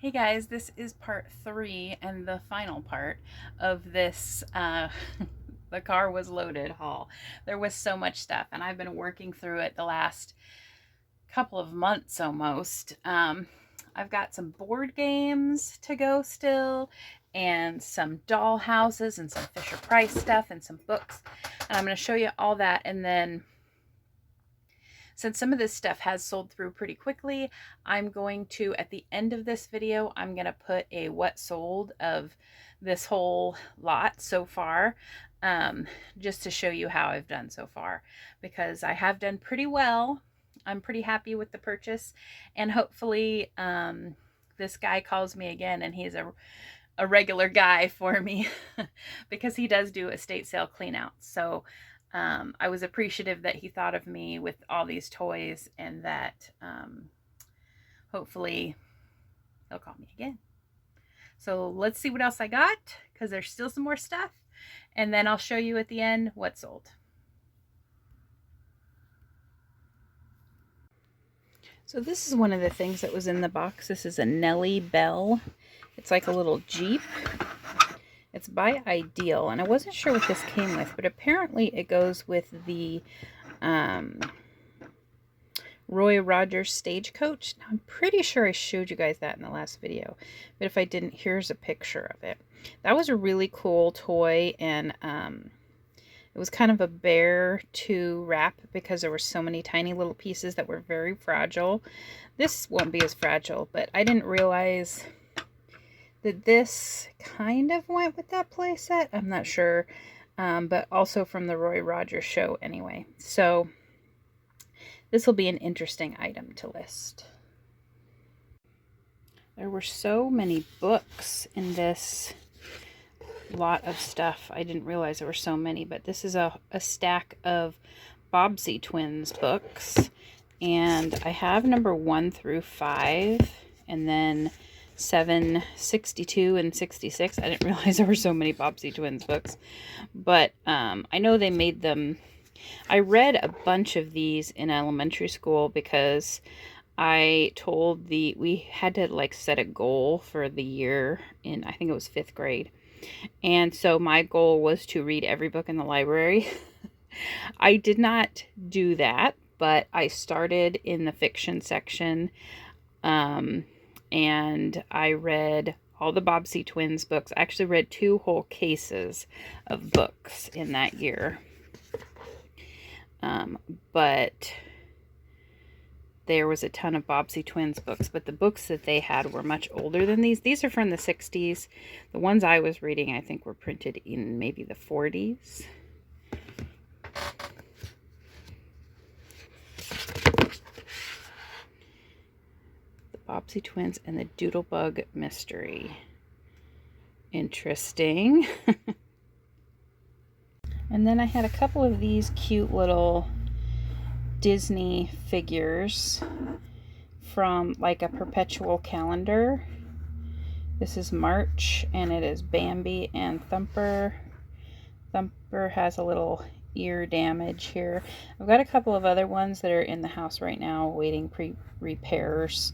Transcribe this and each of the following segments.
Hey guys, this is part 3 and the final part of this the car was loaded haul. There was so much stuff and I've been working through it the last couple of months almost. I've got some board games to go still and some doll houses and some Fisher Price stuff and some books. And I'm going to show you all that, and then since some of this stuff has sold through pretty quickly, I'm going to, at the end of this video, I'm going to put a what sold of this whole lot so far, just to show you how I've done so far, because I have done pretty well. I'm pretty happy with the purchase, and hopefully this guy calls me again and he's a regular guy for me because he does do estate sale cleanout. So I was appreciative that he thought of me with all these toys, and that hopefully he'll call me again. So let's see what else I got, because there's still some more stuff, and then I'll show you at the end what sold. So this is one of the things that was in the box. This is a Nellie Bell. It's like a little Jeep. It's by Ideal, and I wasn't sure what this came with, but apparently it goes with the Roy Rogers Stagecoach. Now, I'm pretty sure I showed you guys that in the last video, but if I didn't, here's a picture of it. That was a really cool toy, and it was kind of a bear to wrap because there were so many tiny little pieces that were very fragile. This won't be as fragile, but I didn't realize that this kind of went with that play set. I'm not sure, but also from the Roy Rogers show anyway. So this will be an interesting item to list. There were so many books in this lot of stuff. I didn't realize there were so many, but this is a stack of Bobbsey Twins books, and I have number 1 through 5, and then 7, 62, and 66. I didn't realize there were so many Bobbsey Twins books, but I know they made them. I read a bunch of these in elementary school because I told we had to like set a goal for the year in, I think it was 5th grade. And so my goal was to read every book in the library. I did not do that, but I started in the fiction section, and I read all the Bobbsey Twins books. I actually read 2 whole cases of books in that year. But there was a ton of Bobbsey Twins books, but the books that they had were much older than these. These are from the 60s. The ones I was reading, I think, were printed in maybe the 40s. The Bobbsey Twins and the Doodlebug Mystery. Interesting. And then I had a couple of these cute little Disney figures from like a perpetual calendar. This is March, and it is Bambi and Thumper. Thumper has a little ear damage here. I've got a couple of other ones that are in the house right now waiting repairs.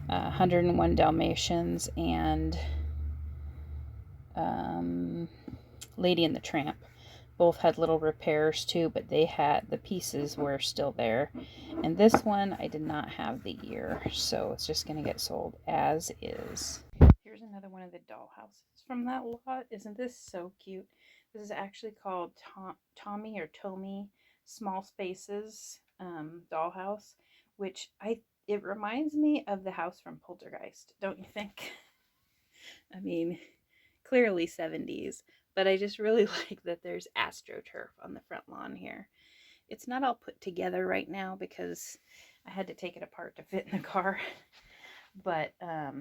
101 Dalmatians and Lady and the Tramp. Both had little repairs too, but they had, the pieces were still there. And this one, I did not have the ear, so it's just going to get sold as is. Here's another one of the doll houses from that lot. Isn't this so cute? This is actually called Tommy or Tommy Small Spaces dollhouse, which it reminds me of the house from Poltergeist, don't you think? I mean, clearly 70s. But I just really like that there's AstroTurf on the front lawn here. It's not all put together right now because I had to take it apart to fit in the car. But I'll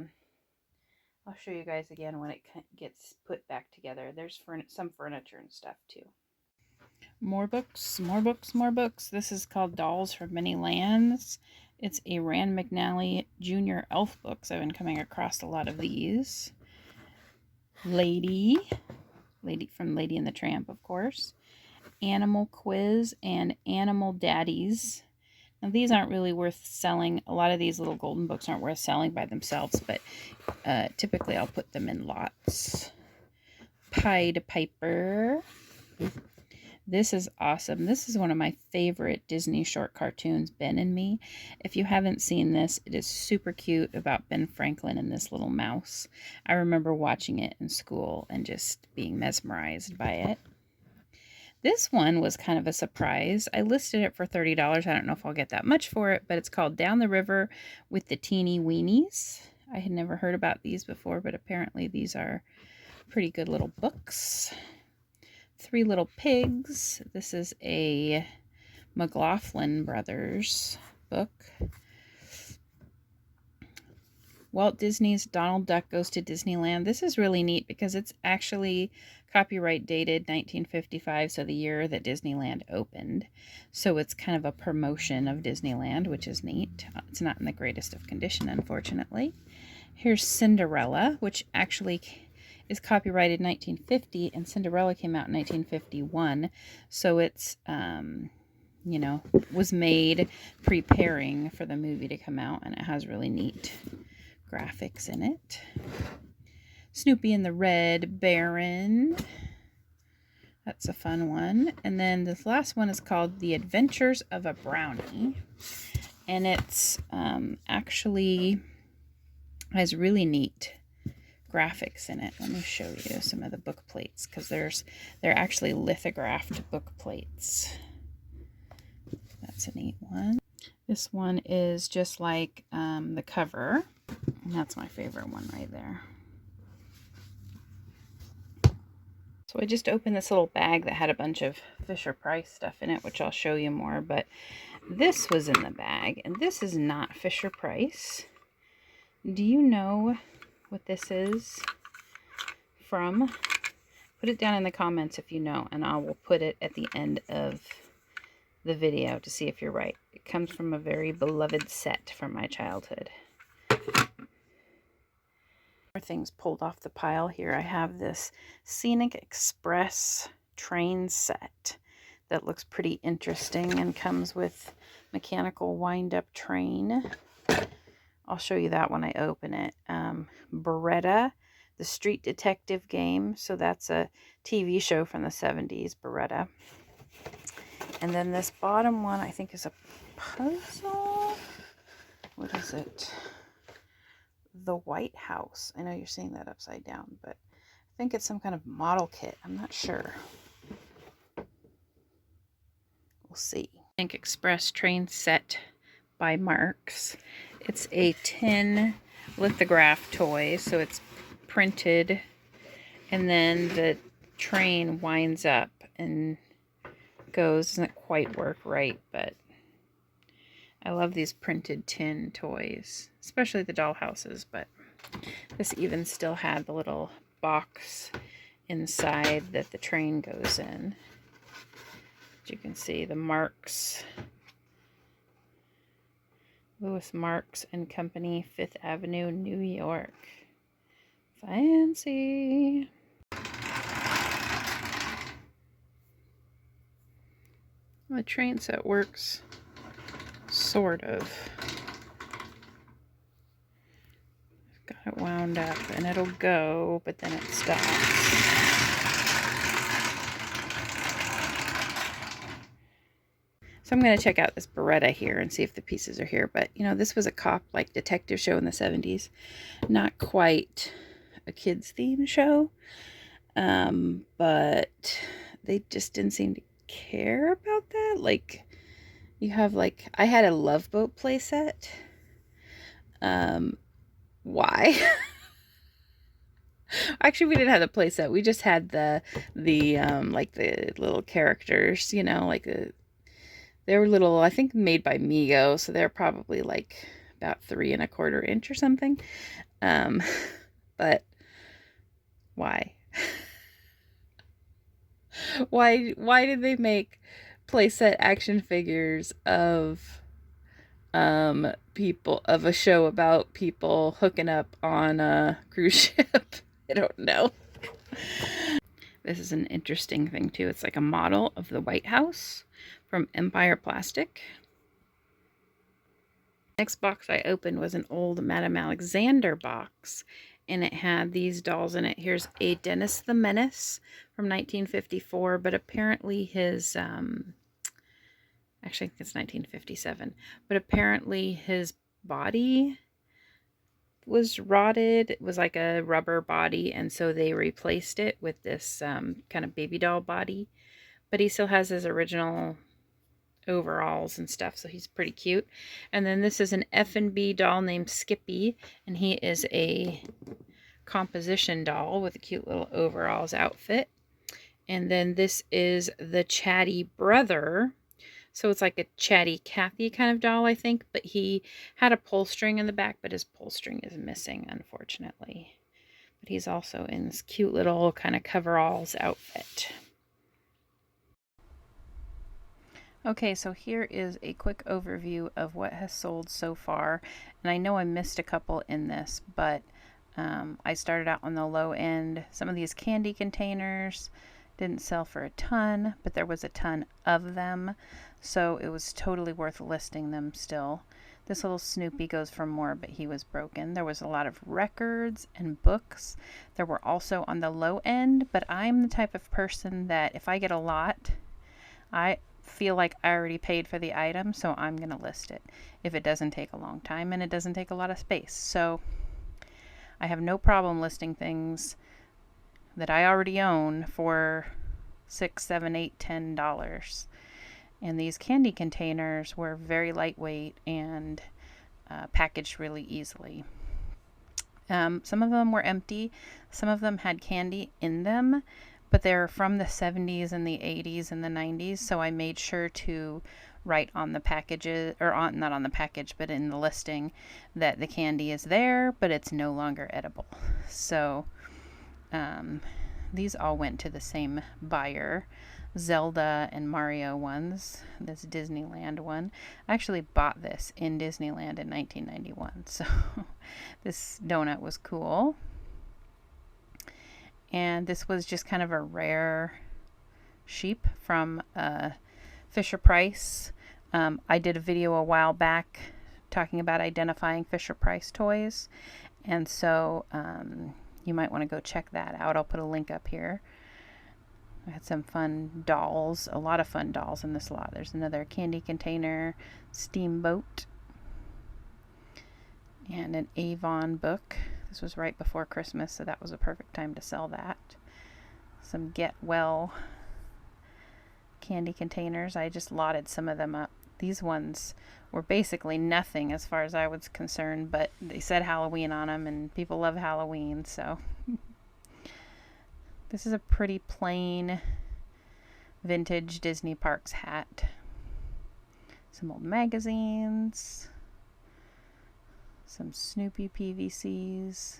show you guys again when it gets put back together. There's some furniture and stuff too. More books, more books, more books. This is called Dolls from Many Lands. It's a Rand McNally Jr. Elf books. I've been coming across a lot of these. Lady from Lady and the Tramp, of course. Animal Quiz and Animal Daddies. Now these aren't really worth selling. A lot of these little golden books aren't worth selling by themselves, but typically I'll put them in lots. Pied Piper. This is awesome. This is one of my favorite Disney short cartoons, Ben and Me. If you haven't seen this, it is super cute about Ben Franklin and this little mouse. I remember watching it in school and just being mesmerized by it. This one was kind of a surprise. I listed it for $30. I don't know if I'll get that much for it, but it's called Down the River with the Teeny Weenies. I had never heard about these before, but apparently these are pretty good little books. Three Little Pigs. This is a McLaughlin Brothers book. Walt Disney's Donald Duck Goes to Disneyland. This is really neat because it's actually copyright dated 1955, so the year that Disneyland opened. So it's kind of a promotion of Disneyland, which is neat. It's not in the greatest of condition, unfortunately. Here's Cinderella, which actually is copyrighted 1950, and Cinderella came out in 1951. So it's, you know, was made preparing for the movie to come out, and it has really neat graphics in it. Snoopy and the Red Baron. That's a fun one. And then this last one is called The Adventures of a Brownie. And it's actually has really neat graphics in it. Let me show you some of the book plates, because they're actually lithographed book plates. That's a neat one. This one is just like the cover, and that's my favorite one right there. So I just opened this little bag that had a bunch of Fisher-Price stuff in it, which I'll show you more, but this was in the bag, and this is not Fisher-Price. Do you know what this is from? Put it down in the comments if you know, and I will put it at the end of the video to see if you're right. It comes from a very beloved set from my childhood. More things pulled off the pile here. I have this Scenic Express train set that looks pretty interesting and comes with mechanical wind-up train. I'll show you that when I open it. Beretta, the Street Detective game. So that's a TV show from the 70s, Beretta. And then this bottom one, I think, is a puzzle. What is it? The White House. I know you're seeing that upside down, but I think it's some kind of model kit. I'm not sure. We'll see. Think Express train set by Marks. It's a tin lithograph toy, so it's printed, and then the train winds up and goes. Doesn't quite work right, but I love these printed tin toys, especially the dollhouses, but this even still had the little box inside that the train goes in. As you can see, the Marks, Louis Marks and Company, 5th Avenue, New York. Fancy. The train set works, sort of. Got it wound up and it'll go, but then it stops. So I'm going to check out this Beretta here and see if the pieces are here. But, you know, this was a cop-like detective show in the 70s. Not quite a kids' theme show. But they just didn't seem to care about that. Like, you have, like, I had a Love Boat playset. Why? Actually, we didn't have the playset. We just had the like the little characters, you know, like they were little, I think made by Mego, so they're probably like about 3 1/4 inch or something. But why? Why did they make playset action figures of people, of a show about people hooking up on a cruise ship? I don't know. This is an interesting thing too. It's like a model of the White House from Empire Plastic. Next box I opened was an old Madame Alexander box, and it had these dolls in it. Here's a Dennis the Menace from 1954, but apparently his, actually I think it's 1957, but apparently his body was rotted. It was like a rubber body, and so they replaced it with this kind of baby doll body, but he still has his original overalls and stuff, so he's pretty cute. And then this is an F&B doll named Skippy, and he is a composition doll with a cute little overalls outfit. And then this is the Chatty Brother, so it's like a Chatty Cathy kind of doll, I think, but he had a pull string in the back, but his pull string is missing, unfortunately. But he's also in this cute little kind of coveralls outfit. Okay, so here is a quick overview of what has sold so far. And I know I missed a couple in this, but I started out on the low end. Some of these candy containers didn't sell for a ton, but there was a ton of them, so it was totally worth listing them still. This little Snoopy goes for more, but he was broken. There was a lot of records and books. There were also on the low end, but I'm the type of person that if I get a lot, I feel like I already paid for the item, so I'm going to list it if it doesn't take a long time and it doesn't take a lot of space. So I have no problem listing things that I already own for $6, $7, $8, $10. And these candy containers were very lightweight and packaged really easily. Some of them were empty. Some of them had candy in them, but they're from the 70s and the 80s and the 90s, so I made sure to write on the packages, or not on the package, but in the listing, that the candy is there, but it's no longer edible. So these all went to the same buyer. Zelda and Mario ones, this Disneyland one. I actually bought this in Disneyland in 1991, so this donut was cool. And this was just kind of a rare sheep from Fisher-Price. I did a video a while back talking about identifying Fisher-Price toys, and so you might want to go check that out. I'll put a link up here. I had some fun dolls, a lot of fun dolls in this lot. There's another candy container, steamboat, and an Avon book. This was right before Christmas, so that was a perfect time to sell that. Some Get Well candy containers. I just lotted some of them up. These ones were basically nothing as far as I was concerned, but they said Halloween on them, and people love Halloween, so. This is a pretty plain vintage Disney Parks hat. Some old magazines. Some Snoopy PVCs.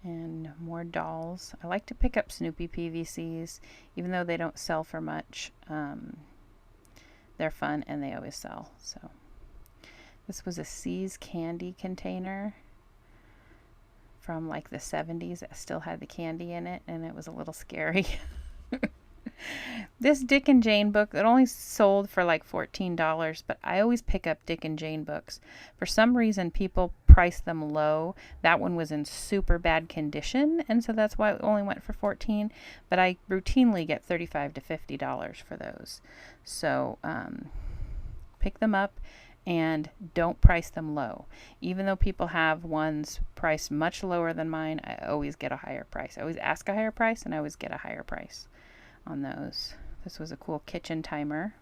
And more dolls. I like to pick up Snoopy PVCs, even though they don't sell for much. They're fun and they always sell. So this was a See's candy container from like the 70s. It still had the candy in it, and it was a little scary. This Dick and Jane book, it only sold for like $14, but I always pick up Dick and Jane books. For some reason, people price them low. That one was in super bad condition, and so that's why it only went for $14, but I routinely get $35 to $50 for those. So pick them up and don't price them low. Even though people have ones priced much lower than mine, I always get a higher price. I always ask a higher price, and I always get a higher price on those. This was a cool kitchen timer.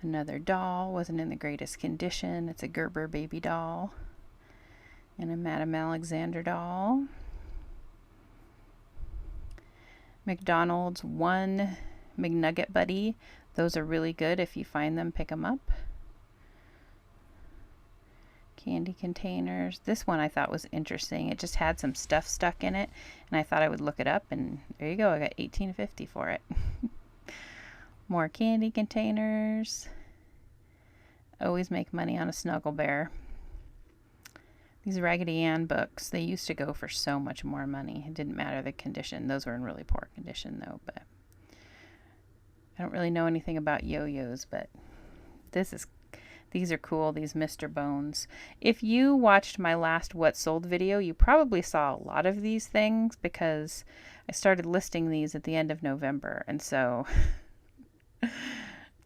Another doll, wasn't in the greatest condition. It's a Gerber baby doll. And a Madame Alexander doll. McDonald's one McNugget Buddy. Those are really good. If you find them, pick them up. Candy containers. This one I thought was interesting. It just had some stuff stuck in it, and I thought I would look it up, and there you go. I got $18.50 for it. More candy containers. Always make money on a Snuggle Bear. These Raggedy Ann books, they used to go for so much more money. It didn't matter the condition. Those were in really poor condition though, but I don't really know anything about yo-yos, but these are cool, these Mr. Bones. If you watched my last What Sold video, you probably saw a lot of these things because I started listing these at the end of November, and so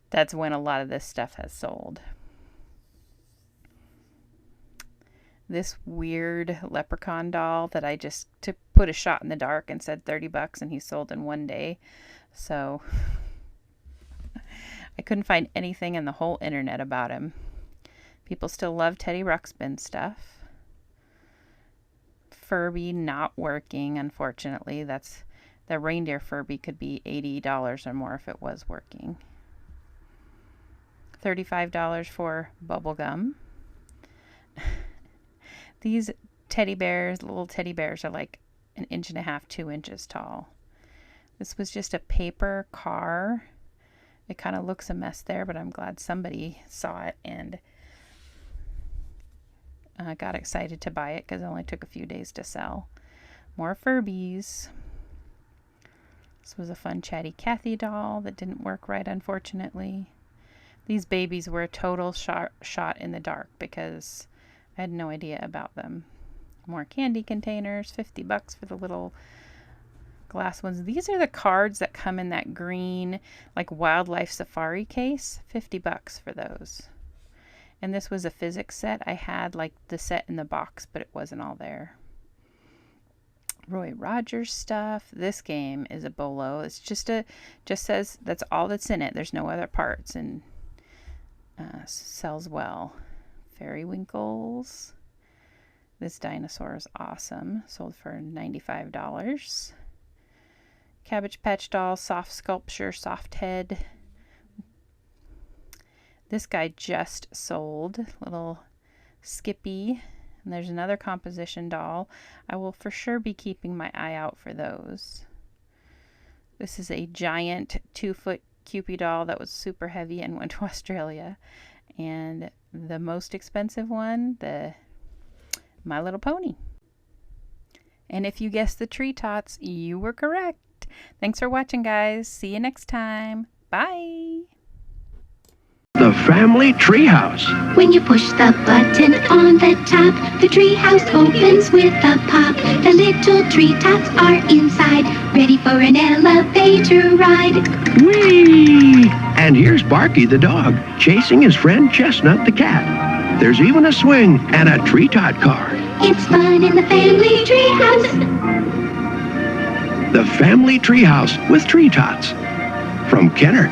that's when a lot of this stuff has sold. This weird leprechaun doll that I just put a shot in the dark and said $30 and he sold in one day. So I couldn't find anything in the whole internet about him. People still love Teddy Ruxpin stuff. FURBY not working, unfortunately. That's the reindeer FURBY could be $80 or more if it was working. $35 for bubblegum. These teddy bears, little teddy bears, are like 1.5 inches, 2 inches tall. This was just a paper car. It kind of looks a mess there, but I'm glad somebody saw it and got excited to buy it because it only took a few days to sell. More FURBYs. This was a fun Chatty Cathy doll that didn't work right, unfortunately. These babies were a total shot in the dark because I had no idea about them. More candy containers, $50 for the little glass ones. These are the cards that come in that green, like wildlife safari case. $50 for those. And this was a physics set. I had like the set in the box, but it wasn't all there. Roy Rogers stuff. This game is a bolo. It's just says that's all that's in it. There's no other parts, and sells well. Fairy Winkles. This dinosaur is awesome. Sold for $95. Cabbage Patch doll, soft sculpture, soft head. This guy just sold. Little Skippy. And there's another composition doll. I will for sure be keeping my eye out for those. This is a giant 2-foot Cupid doll that was super heavy and went to Australia. And the most expensive one, the My Little Pony. And if you guessed the Tree Tots, you were correct. Thanks for watching, guys. See you next time. Bye. The family treehouse. When you push the button on the top, the treehouse opens with a pop. The little tree tots are inside, ready for an elevator ride. Whee! And here's Barky the dog, chasing his friend Chestnut the cat. There's even a swing and a tree tot car. It's fun in the family treehouse. The family treehouse with Tree Tots. From Kenner.